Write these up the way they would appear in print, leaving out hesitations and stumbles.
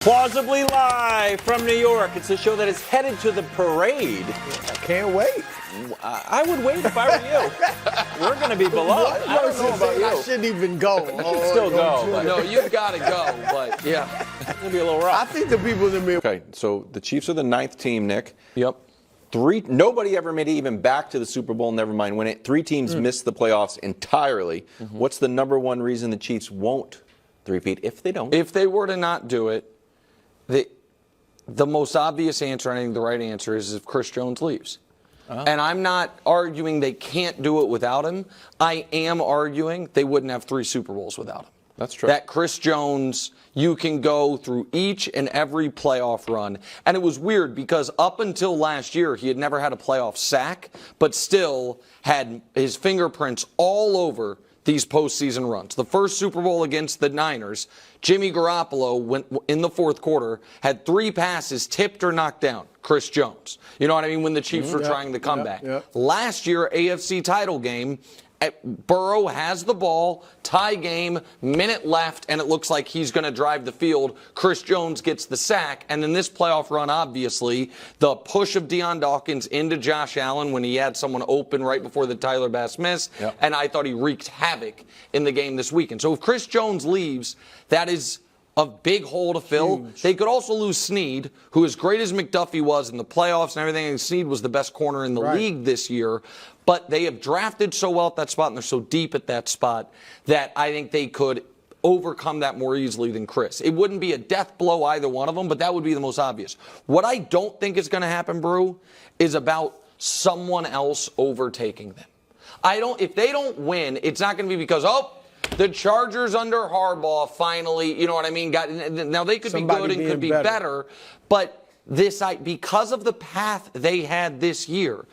Plausibly live from New York. It's a show that is headed to the parade. I can't wait. I would wait if I were you. We're going to be beloved. I don't know about you. I shouldn't even go. You can still go. But No, you've got to go, but yeah. it's going to be a little I rough. think the people in the Okay, so the Chiefs are the 9th team, Nick. Yep. Nobody ever made it even back to the Super Bowl, never mind win it. 3 teams missed the playoffs entirely. What's the number one reason the Chiefs won't three-peat if they don't? If they were to not do it, the most obvious answer, I think the right answer is if Chris Jones leaves. And I'm not arguing they can't do it without him. I am arguing they wouldn't have 3 Super Bowls without him. That's true. That Chris Jones, you can go through each and every playoff run. And it was weird because up until last year, he had never had a playoff sack, but still had his fingerprints all over these postseason runs. The first Super Bowl against the Niners, Jimmy Garoppolo went in the fourth quarter, had 3 passes tipped or knocked down. Chris Jones. You know what I mean? When the Chiefs were trying to come back. Last year, AFC title game, Burrow has the ball, tie game, minute left, and it looks like he's going to drive the field. Chris Jones gets the sack. And in this playoff run, obviously, the push of Deion Dawkins into Josh Allen when he had someone open right before the Tyler Bass miss. And I thought he wreaked havoc in the game this weekend. So if Chris Jones leaves, that is a big hole to fill. Huge. They could also lose Snead, who, as great as McDuffie was in the playoffs and everything, and Snead was the best corner in the league this year. But they have drafted so well at that spot, and they're so deep at that spot, that I think they could overcome that more easily than Chris. It wouldn't be a death blow, either one of them, but that would be the most obvious. What I don't think is going to happen, Brew, is about someone else overtaking them. If they don't win, it's not going to be because, the Chargers under Harbaugh finally, you know what I mean? Now, they could be good and could be better, but because of the path they had this year,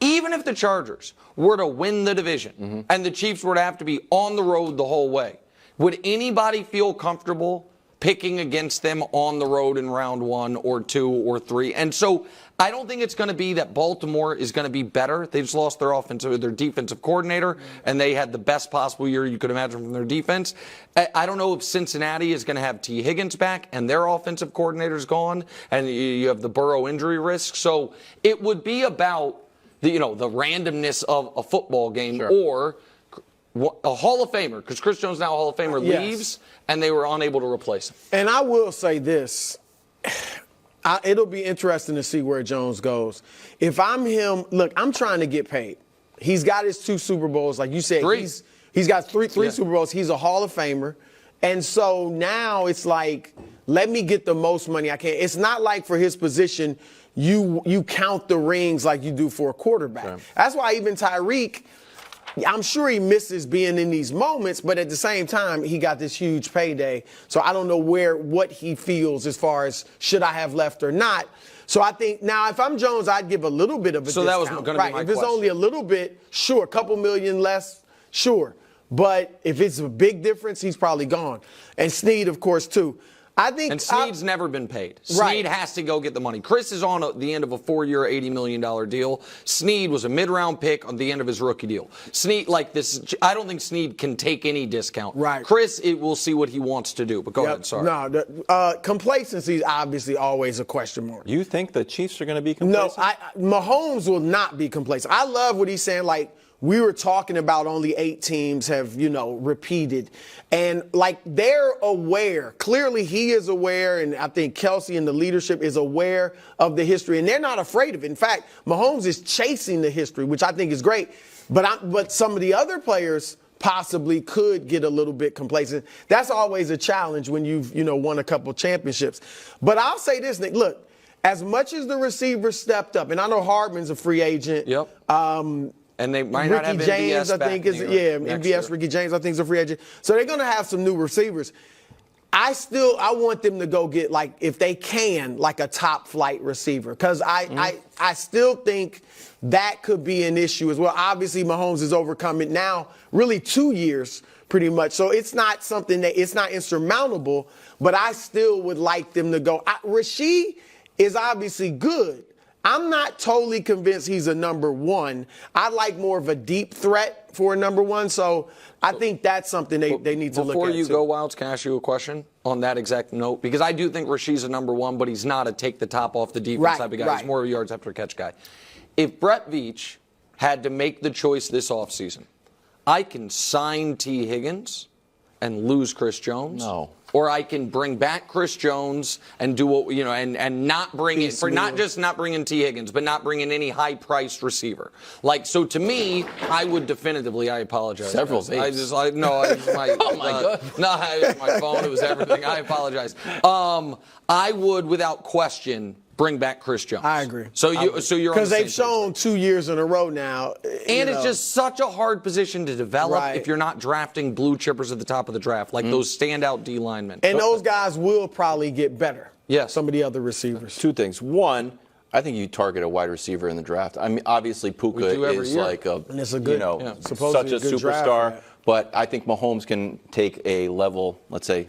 even if the Chargers were to win the division and the Chiefs were to have to be on the road the whole way, would anybody feel comfortable picking against them on the road in round 1 or 2 or 3? And so I don't think it's going to be that Baltimore is going to be better. They just lost their defensive coordinator, and they had the best possible year you could imagine from their defense. I don't know if Cincinnati is going to have T. Higgins back and their offensive coordinator's gone, and you have the Burrow injury risk. So it would be about the randomness of a football game or a Hall of Famer, because Chris Jones, now a Hall of Famer, leaves, and they were unable to replace him. And I will say this. It'll be interesting to see where Jones goes. If I'm him, look, I'm trying to get paid. He's got his 2 Super Bowls. Like you said, 3. He's got three Super Bowls. He's a Hall of Famer. And so now it's like, let me get the most money I can. It's not like for his position, you count the rings like you do for a quarterback. Sure. That's why even Tyreek, I'm sure he misses being in these moments, but at the same time, he got this huge payday. So I don't know what he feels as far as should I have left or not. So I think now if I'm Jones, I'd give a little bit of a discount. So that was going to be my If question. it's only a little bit, sure, a couple million less, sure. But if it's a big difference, he's probably gone. And Snead, of course, too. And Snead's never been paid. Snead has to go get the money. Chris is on the end of a 4-year, $80 million deal. Snead was a mid-round pick on the end of his rookie deal. Snead, I don't think Snead can take any discount. Right. Chris, we'll see what he wants to do. But go ahead, sorry. No, complacency is obviously always a question mark. You think the Chiefs are going to be complacent? No, Mahomes will not be complacent. I love what he's saying, we were talking about only 8 teams have, repeated. And, they're aware. Clearly, he is aware, and I think Kelsey and the leadership is aware of the history, and they're not afraid of it. In fact, Mahomes is chasing the history, which I think is great. But some of the other players possibly could get a little bit complacent. That's always a challenge when you've, won a couple championships. But I'll say this, Nick. Look, as much as the receivers stepped up, and I know Hardman's a free agent. Yep. And they might not have Ricky MVS James, I think, MVS, Ricky James, I think, is a free agent. So they're going to have some new receivers. I want them to go get, if they can, a top-flight receiver. Because I still think that could be an issue as well. Obviously, Mahomes has overcome it now, really 2 years, pretty much. So it's not something it's not insurmountable, but I still would like them to go. Rashid is obviously good. I'm not totally convinced he's a number one. I like more of a deep threat for a number one, so I think that's something they need to look at. Before you go, Wildes, can I ask you a question on that exact note? Because I do think Rasheed's a number one, but he's not a take the top off the defense type of guy. He's more of a yards after catch guy. If Brett Veach had to make the choice this offseason, I can sign T. Higgins and lose Chris Jones. No. Or I can bring back Chris Jones and do what, and not bring in, for not just not bring in T. Higgins, but not bring in any high-priced receiver. Like, so to me, I would definitively, I apologize. Several guys. days. Oh my God. No, it was my phone. It was everything. I apologize. I would, without question, bring back Chris Jones. I agree. So you're because they've shown 2 years in a row now. And it's just such a hard position to develop if you're not drafting blue chippers at the top of the draft, like those standout D linemen. And those guys will probably get better. Yes. Some of the other receivers. Two things. One, I think you target a wide receiver in the draft. I mean, obviously Puka is like a, and it's a good, such a superstar. But I think Mahomes can take a level, let's say,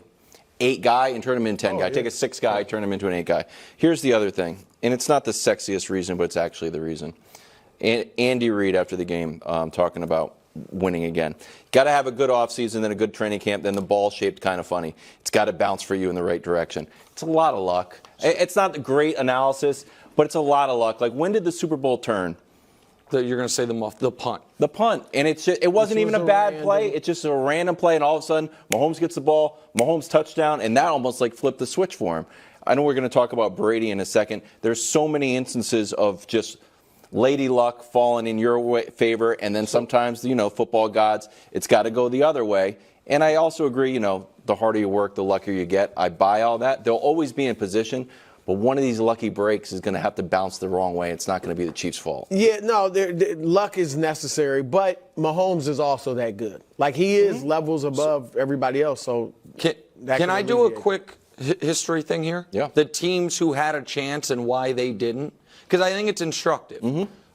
8 guy and turn him into 10 guy. Take a 6 guy, turn him into an 8 guy. Here's the other thing, and it's not the sexiest reason, but it's actually the reason. Andy Reid, after the game, talking about winning again. Got to have a good offseason, then a good training camp, then the ball shaped kind of funny. It's got to bounce for you in the right direction. It's a lot of luck. It's not a great analysis, but it's a lot of luck. Like, when did the Super Bowl turn? You're going to say the punt. The punt. And it wasn't even a bad play. It's just a random play, and all of a sudden, Mahomes gets the ball, Mahomes touchdown, and that almost like flipped the switch for him. I know we're going to talk about Brady in a second. There's so many instances of just lady luck falling in your favor, and then sometimes, football gods, it's got to go the other way. And I also agree, the harder you work, the luckier you get. I buy all that. They'll always be in position. But one of these lucky breaks is going to have to bounce the wrong way. It's not going to be the Chiefs' fault. Yeah, no, luck is necessary, but Mahomes is also that good. Like, he is levels above everybody else. So can I do a quick history thing here? Yeah. The teams who had a chance and why they didn't, because I think it's instructive.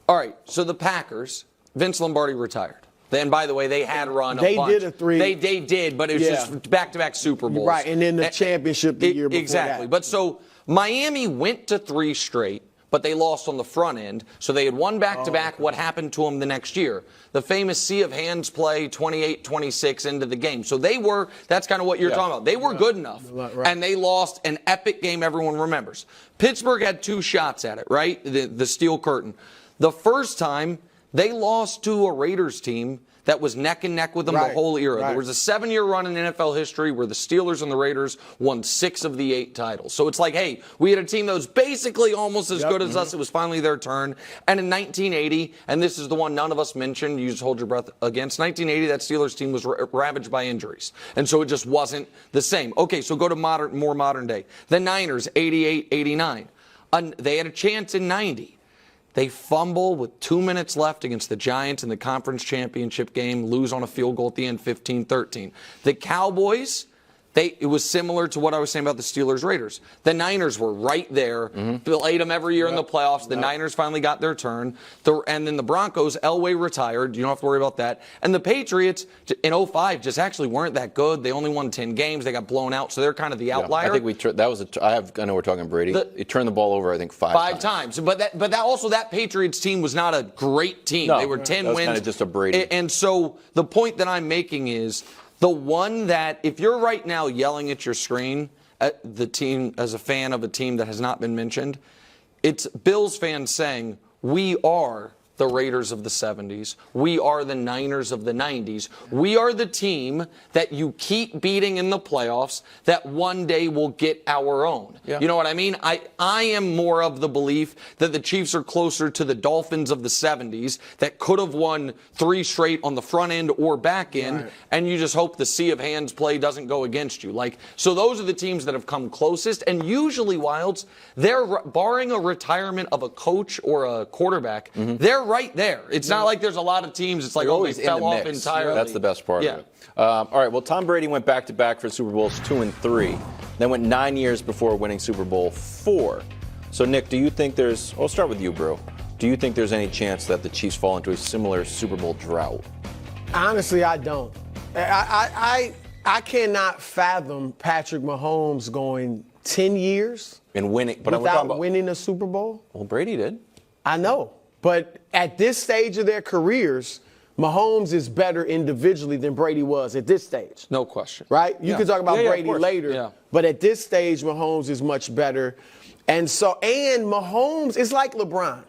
All right, so the Packers, Vince Lombardi retired. Then, by the way, they had run a bunch. They did a 3. They did, but it was just back-to-back Super Bowls. Right, and then the championship the year before exactly. that. But so Miami went to 3 straight, but they lost on the front end. So they had won back-to-back. What happened to them the next year? The famous sea of hands play, 28-26 into the game. So that's kind of what you're talking about. They were good enough, and they lost an epic game everyone remembers. Pittsburgh had 2 shots at it, right? The steel curtain. The first time, they lost to a Raiders team that was neck and neck with them the whole era. There was a 7-year run in NFL history where the Steelers and the Raiders won 6 of the 8 titles. So it's like, hey, we had a team that was basically almost as good as us. It was finally their turn. And in 1980, and this is the one none of us mentioned, you just hold your breath against, 1980, that Steelers team was ravaged by injuries. And so it just wasn't the same. Okay, so go to more modern day. The Niners, 88, 89. They had a chance in 90. They fumble with 2 minutes left against the Giants in the conference championship game, lose on a field goal at the end, 15-13. The Cowboys, it was similar to what I was saying about the Steelers-Raiders. The Niners were right there, played them every year in the playoffs. The Niners finally got their turn. And then the Broncos, Elway retired. You don't have to worry about that. And the Patriots, in 05, just actually weren't that good. They only won 10 games. They got blown out, so they're kind of the outlier. I think I know we're talking Brady. He turned the ball over, I think, 5 times. But that Patriots team was not a great team. No, they were 10 that was wins. kind of just a Brady. And so the point that I'm making is, the one that, if you're right now yelling at your screen at the team as a fan of a team that has not been mentioned, it's Bills fans saying, we are the Raiders of the 70s. We are the Niners of the 90s. We are the team that you keep beating in the playoffs that one day will get our own. Yeah. You know what I mean? I am more of the belief that the Chiefs are closer to the Dolphins of the 70s that could have won 3 straight on the front end or back end, and you just hope the sea of hands play doesn't go against you. So those are the teams that have come closest, and usually, Wildes, they're barring a retirement of a coach or a quarterback, they're right there. It's not like there's a lot of teams. It's like, always they fell off mix. entirely. That's the best part of it. All right, well, Tom Brady went back-to-back for Super Bowls 2 and 3, then went 9 years before winning Super Bowl 4. So, Nick, do you think I'll start with you, bro. Do you think there's any chance that the Chiefs fall into a similar Super Bowl drought? Honestly, I don't. I cannot fathom Patrick Mahomes going 10 years and winning, without winning a Super Bowl. Well, Brady did. I know. But at this stage of their careers, Mahomes is better individually than Brady was at this stage. No question. Right? You can talk about Brady later, but at this stage, Mahomes is much better. And Mahomes is like LeBron.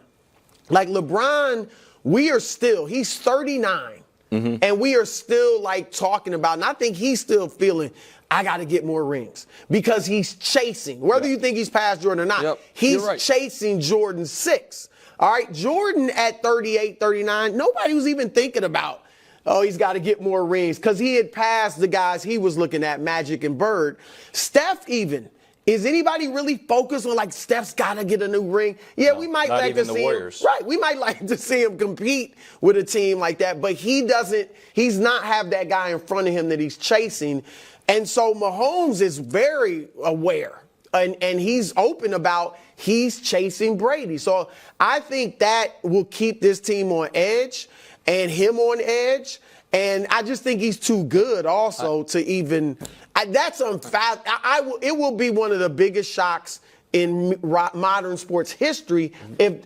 Like LeBron, he's 39. And we are still like talking about, and I think he's still feeling, I got to get more rings because he's chasing. Whether you think he's past Jordan or not, he's chasing Jordan 6. All right, Jordan at 38, 39, nobody was even thinking about, he's got to get more rings because he had passed the guys he was looking at, Magic and Bird. Steph even. Is anybody really focused on, like, Steph's got to get a new ring? Yeah, we might like to see him. Right, we might like to see him compete with a team like that, but he's not have that guy in front of him that he's chasing. And so Mahomes is very aware, and he's open about he's chasing Brady. So I think that will keep this team on edge and him on edge. And I just think he's too good also to even that's unfathomable. It will be one of the biggest shocks in modern sports history if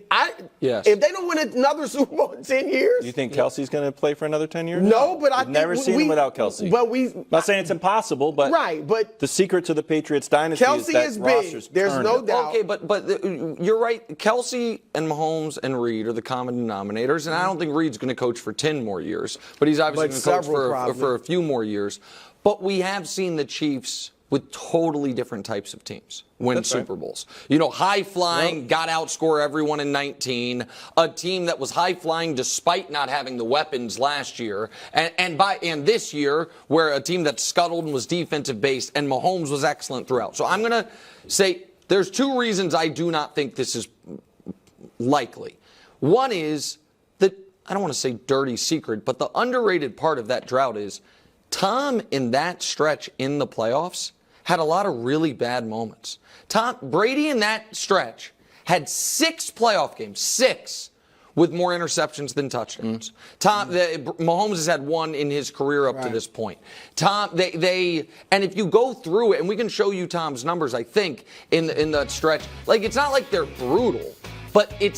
they don't win another Super Bowl in 10 years. You think Kelsey's going to play for another 10 years? No, but I've never seen him without Kelsey. But I'm not saying it's impossible, but the secret to the Patriots dynasty Kelsey is that big. There's no doubt. Okay, but you're right. Kelsey and Mahomes and Reed are the common denominators, and I don't think Reed's going to coach for 10 more years, but he's obviously going to coach for a few more years. But we have seen the Chiefs with totally different types of teams win Super Bowls. You know, high-flying, got outscore everyone in 19, a team that was high-flying despite not having the weapons last year, and this year, where a team that scuttled and was defensive-based, and Mahomes was excellent throughout. So I'm going to say there's two reasons I do not think this is likely. One is that, I don't want to say dirty secret, but the underrated part of that drought is Tom, in that stretch in the playoffs, had a lot of really bad moments. Brady in that stretch had 6 playoff games, 6, with more interceptions than touchdowns. Mahomes has had 1 in his career up to this point. And if you go through it, and we can show you Tom's numbers, I think, in that stretch, like, it's not like they're brutal, but it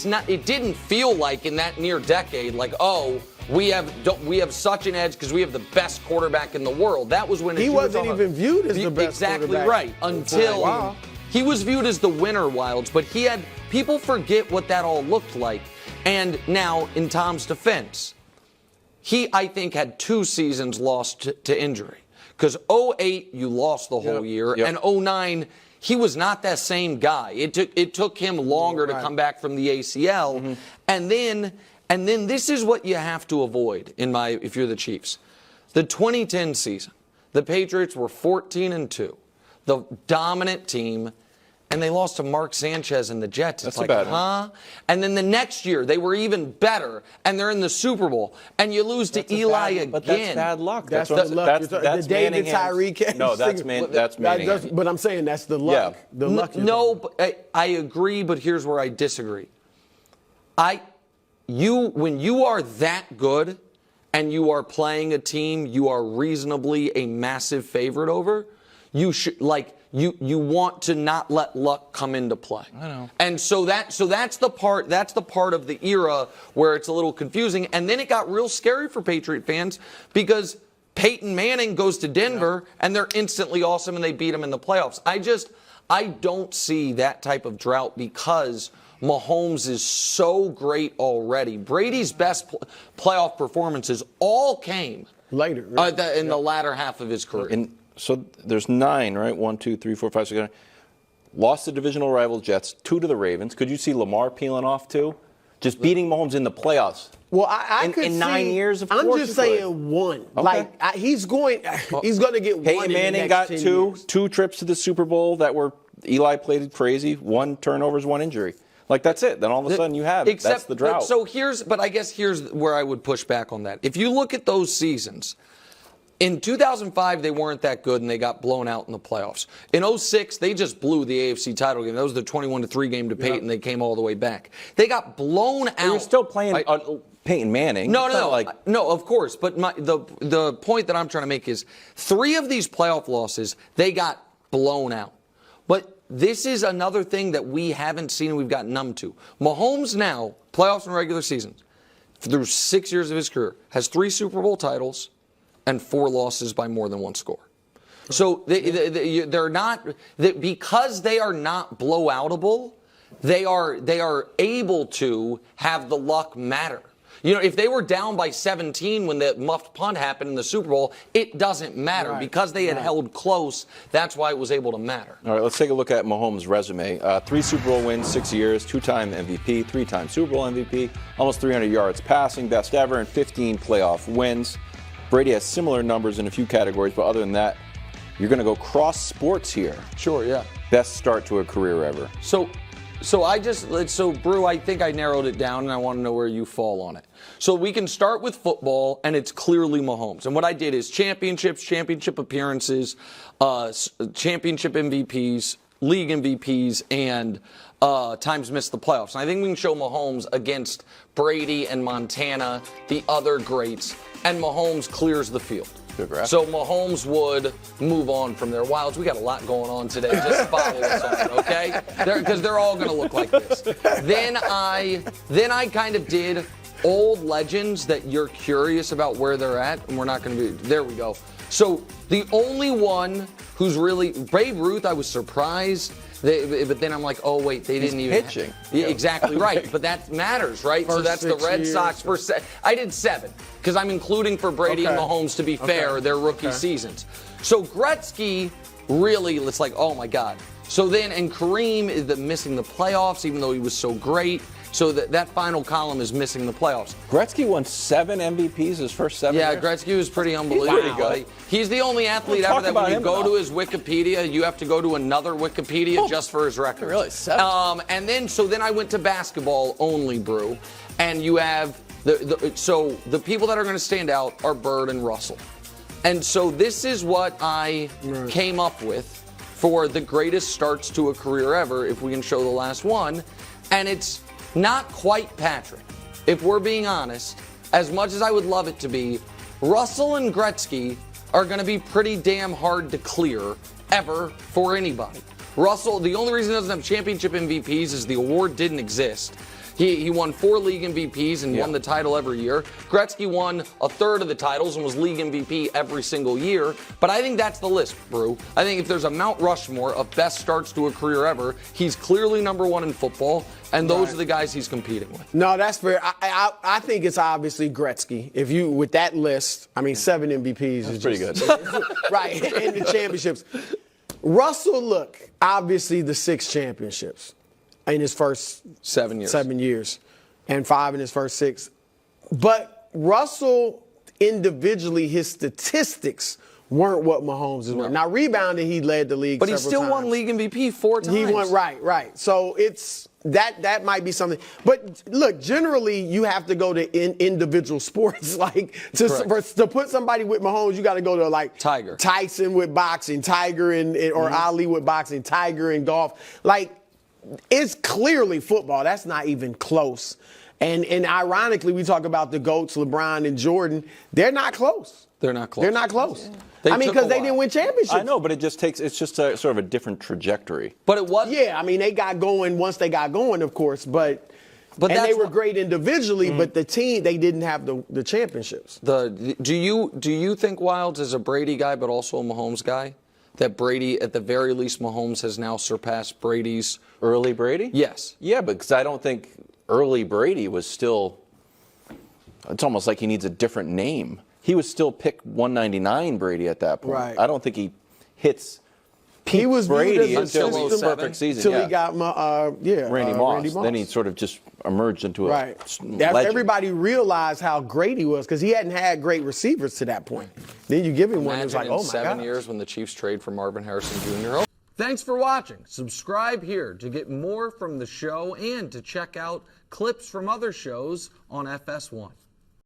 didn't feel like in that near decade, like, we have such an edge because we have the best quarterback in the world. That was when he wasn't even viewed as the best quarterback. Exactly right. Until he was viewed as the winner, Wildes, but people forget what that all looked like. And now, in Tom's defense, he, I think, had 2 seasons lost to injury. Because 2008, you lost the whole year, and 2009, he was not that same guy. It took him longer to come back from the ACL, and then this is what you have to avoid if you're the Chiefs. The 2010 season, the Patriots were 14-2, the dominant team, and they lost to Mark Sanchez and the Jets. That's a bad one. And then the next year, they were even better, and they're in the Super Bowl, and you lose to Eli again. But that's bad luck. That's the luck. That's the David Tyree case. No, that's Manning. But I'm saying that's the luck. Yeah. The luck. No, I agree, but here's where I disagree. When you are that good and you are playing a team you are reasonably a massive favorite over, you should you want to not let luck come into play. I know. And so that's the part of the era where it's a little confusing. And then it got real scary for Patriot fans because Peyton Manning goes to Denver and they're instantly awesome and they beat them in the playoffs. I don't see that type of drought because Mahomes is so great already. Brady's best playoff performances all came later in the latter half of his career. And so there's 9, right? 1, 2, 3, 4, 5, 6. Lost the divisional rival Jets, 2 to the Ravens. Could you see Lamar peeling off too? Just beating Mahomes in the playoffs. Well, I could in 9 years. Of I'm course just saying 1. Okay. Like he's going to get 1. Peyton Manning got 2 trips to the Super Bowl that were Eli played crazy. 1 turnovers, 1 injury. Like, that's it. Then all of a sudden you have it. That's the drought. But I guess here's where I would push back on that. If you look at those seasons, in 2005, they weren't that good, and they got blown out in the playoffs. In 2006, they just blew the AFC title game. That was the 21-3 game to Peyton. They came all the way back. They got blown out. You're still playing Peyton Manning. No, of course. But the point that I'm trying to make is 3 of these playoff losses, they got blown out. But this is another thing that we haven't seen and we've gotten numb to. Mahomes now, playoffs and regular seasons, through 6 years of his career, has 3 Super Bowl titles and 4 losses by more than 1 score. So they're not, because they are not blowoutable, they are able to have the luck matter. You know, if they were down by 17 when the muffed punt happened in the Super Bowl, it doesn't matter. Right. Because they had held close, that's why it was able to matter. All right, let's take a look at Mahomes' resume. 3 Super Bowl wins, 6 years, 2-time MVP, 3-time Super Bowl MVP, almost 300 yards passing, best ever, and 15 playoff wins. Brady has similar numbers in a few categories, but other than that, you're going to go cross sports here. Sure, yeah. Best start to a career ever. So Brew, I think I narrowed it down, and I want to know where you fall on it. So we can start with football, and it's clearly Mahomes. And what I did is championships, championship appearances, championship MVPs, league MVPs, and times missed the playoffs. And I think we can show Mahomes against Brady and Montana, the other greats, and Mahomes clears the field. So Mahomes would move on from there. Wildes, we got a lot going on today. Just follow us on it, okay? Because they're all going to look like this. Then I kind of did old legends that you're curious about where they're at, and we're not going to be. There we go. So the only one who's really Babe Ruth, I was surprised. But then I'm like, oh wait, they didn't even pitching. Yeah, exactly right. But that matters, right? So that's the Red Sox first. I did 7 because I'm including for Brady and Mahomes, to be fair, their rookie seasons. So Gretzky really, it's like, oh my God. So then, and Kareem is missing the playoffs, even though he was so great. So that final column is missing the playoffs. Gretzky won 7 MVPs his first 7 years? Yeah, Gretzky was pretty unbelievable. He's pretty good. He's the only athlete ever that when you go to his Wikipedia, you have to go to another Wikipedia just for his record. Really? 7? And then I went to basketball only, Brew. And you have, so the people that are going to stand out are Bird and Russell. And so this is what I came up with for the greatest starts to a career ever, if we can show the last one. And it's not quite Patrick. If we're being honest, as much as I would love it to be, Russell and Gretzky are going to be pretty damn hard to clear ever for anybody. Russell, the only reason he doesn't have championship MVPs is the award didn't exist. He won 4 league MVPs and won the title every year. Gretzky won a third of the titles and was league MVP every single year. But I think that's the list, Brew. I think if there's a Mount Rushmore of best starts to a career ever, he's clearly number 1 in football, and those are the guys he's competing with. No, that's fair. I think it's obviously Gretzky. If you, with that list, I mean, 7 MVPs is pretty good. Right, in the championships. Russell, look, obviously the 6 championships in his first 7 years. 7 years, and 5 in his first 6. But Russell, individually, his statistics weren't what Mahomes were. Now, rebounding, he led the league. But he several still times. won league MVP 4 times. He won, right. So it's that might be something. But look, generally, you have to go to individual sports. Like to put somebody with Mahomes, you got to go to like Tiger, Tyson with boxing, Tiger or Ali with boxing, Tiger in golf. Like, it's clearly football. That's not even close. And ironically, we talk about the GOATs, LeBron and Jordan. They're not close. They're not close. They're not close. They I mean, because they didn't win championships. I know, but it's just a sort of a different trajectory. But it was. Yeah, I mean, they got going once they got going, of course, but and they were great individually, but the team, they didn't have the championships. Do you think Wildes is a Brady guy, but also a Mahomes guy? That Brady, at the very least, Mahomes has now surpassed Brady's early Brady? Yes. Yeah, because I don't think early Brady was still. It's almost like he needs a different name. He was still pick 199 Brady at that point. Right. I don't think he hits peak He was Brady until until his perfect season. Until he got Randy Moss. Then he sort of just emerged into a legend. Everybody realized how great he was because he hadn't had great receivers to that point. Then you give him one, it's like, oh my God. 7 years when the Chiefs trade for Marvin Harrison Jr. Thanks for watching. Subscribe here to get more from the show and to check out clips from other shows on FS1.